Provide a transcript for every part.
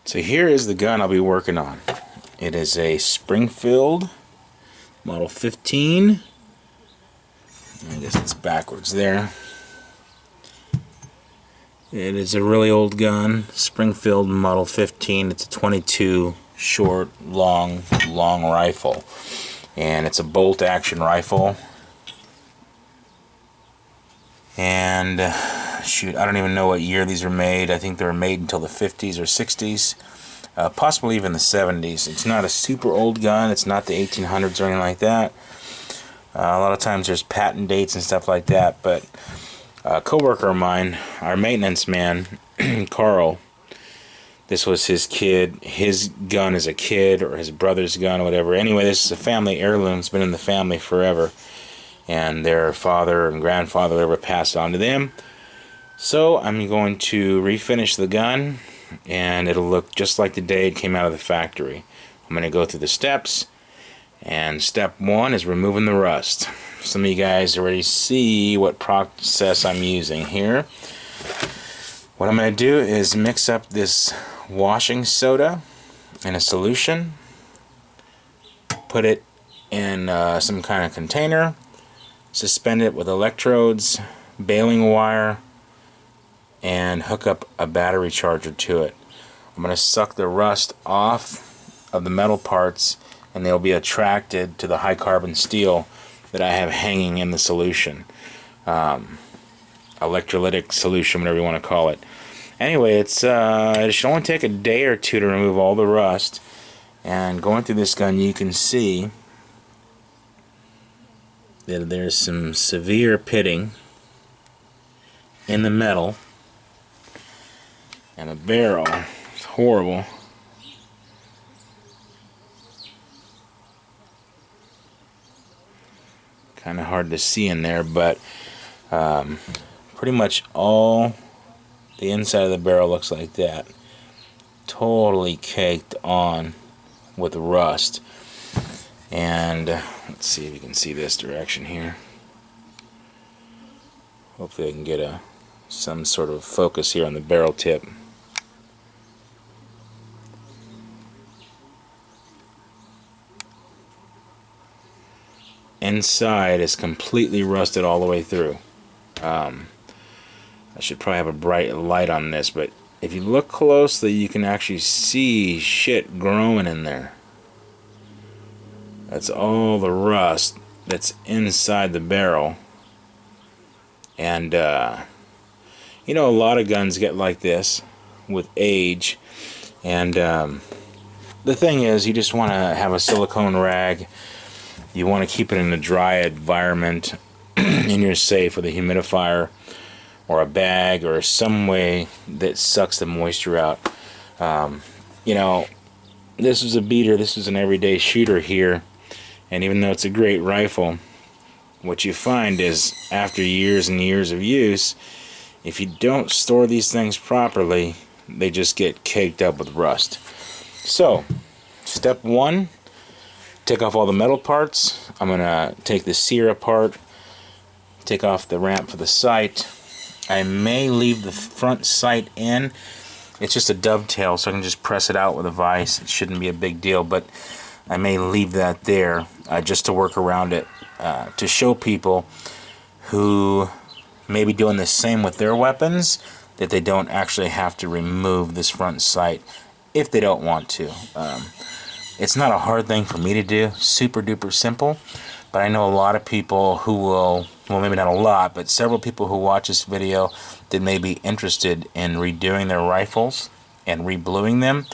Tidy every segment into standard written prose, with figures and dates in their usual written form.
So here is the gun I'll be working on. It is a Springfield Model 15. I guess it's backwards there. It is a really old gun, Springfield Model 15. It's a 22 short, long rifle. And it's a bolt action rifle. And shoot, I don't even know what year these were made. I think they were made until the 50s or 60s, possibly even the 70s. It's not a super old gun. It's not the 1800s or anything like that. A lot of times there's patent dates and stuff like that, but a coworker of mine, our maintenance man, Carl, this was his gun as a kid, or his brother's gun or whatever. Anyway, this is a family heirloom. It's been in the family forever. And their father and grandfather ever passed on to them. So I'm going to refinish the gun, and it'll look just like the day it came out of the factory. I'm going to go through the steps, and step 1 is removing the rust. Some of you guys already see what process I'm using here. What I'm going to do is mix up this washing soda in a solution, put it in some kind of container, suspend it with electrodes, baling wire, and hook up a battery charger to it. I'm going to suck the rust off of the metal parts, and they'll be attracted to the high carbon steel that I have hanging in the solution. Electrolytic solution, whatever you want to call it. Anyway, it should only take a day or two to remove all the rust. And going through this gun, you can see that there's some severe pitting in the metal, and the barrel is horrible. Kind of hard to see in there, but pretty much all the inside of the barrel looks like that. Totally caked on with rust. And let's see if you can see this direction here. Hopefully I can get some sort of focus here on the barrel tip. Inside is completely rusted all the way through. I should probably have a bright light on this, but if you look closely, you can actually see shit growing in there. That's all the rust that's inside the barrel. And you know, a lot of guns get like this with age. And the thing is, you just want to have a silicone rag. You want to keep it in a dry environment in your safe with a humidifier or a bag or some way that sucks the moisture out. You know, this is a beater. This is an everyday shooter here. And even though it's a great rifle, what you find is after years and years of use, if you don't store these things properly, they just get caked up with rust. So, step 1, take off all the metal parts. I'm going to take the sear apart, take off the ramp for the sight. I may leave the front sight in. It's just a dovetail, so I can just press it out with a vise. It shouldn't be a big deal, but I may leave that there just to work around it, to show people who may be doing the same with their weapons, that they don't actually have to remove this front sight if they don't want to. It's not a hard thing for me to do, super duper simple, but I know a lot of people who will, well, maybe not a lot, but several people who watch this video that may be interested in redoing their rifles and rebluing them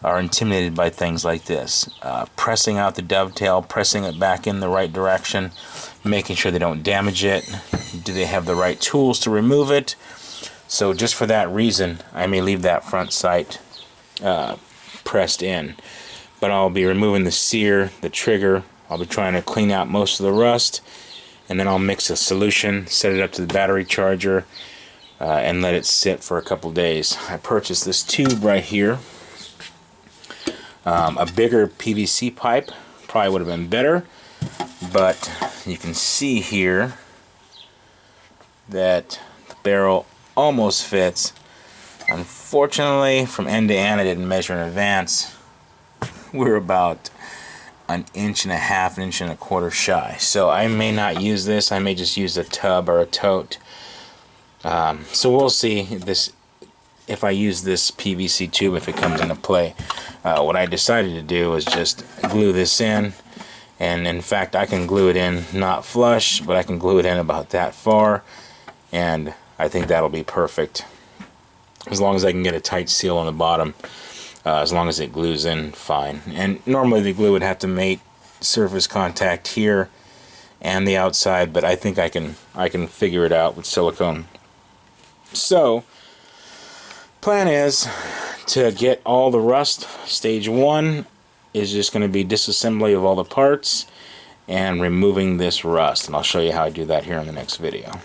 are intimidated by things like this. Pressing out the dovetail, pressing it back in the right direction, making sure they don't damage it. Do they have the right tools to remove it? So just for that reason, I may leave that front sight pressed in. But I'll be removing the sear, the trigger. I'll be trying to clean out most of the rust, and then I'll mix a solution, set it up to the battery charger, and let it sit for a couple days. I purchased this tube right here. A bigger PVC pipe probably would have been better, but you can see here that the barrel almost fits. Unfortunately, from end to end, I didn't measure in advance. We're about an inch and a half, an inch and a quarter shy. So I may not use this. I may just use a tub or a tote. So we'll see if I use this PVC tube, if it comes into play. What I decided to do was just glue this in. And in fact, I can glue it in not flush, but I can glue it in about that far. And I think that'll be perfect. As long as I can get a tight seal on the bottom. As long as it glues in fine. And normally the glue would have to make surface contact here and the outside, but I think I can figure it out with silicone. So plan is to get all the rust. Stage 1 is just going to be disassembly of all the parts and removing this rust, and I'll show you how I do that here in the next video.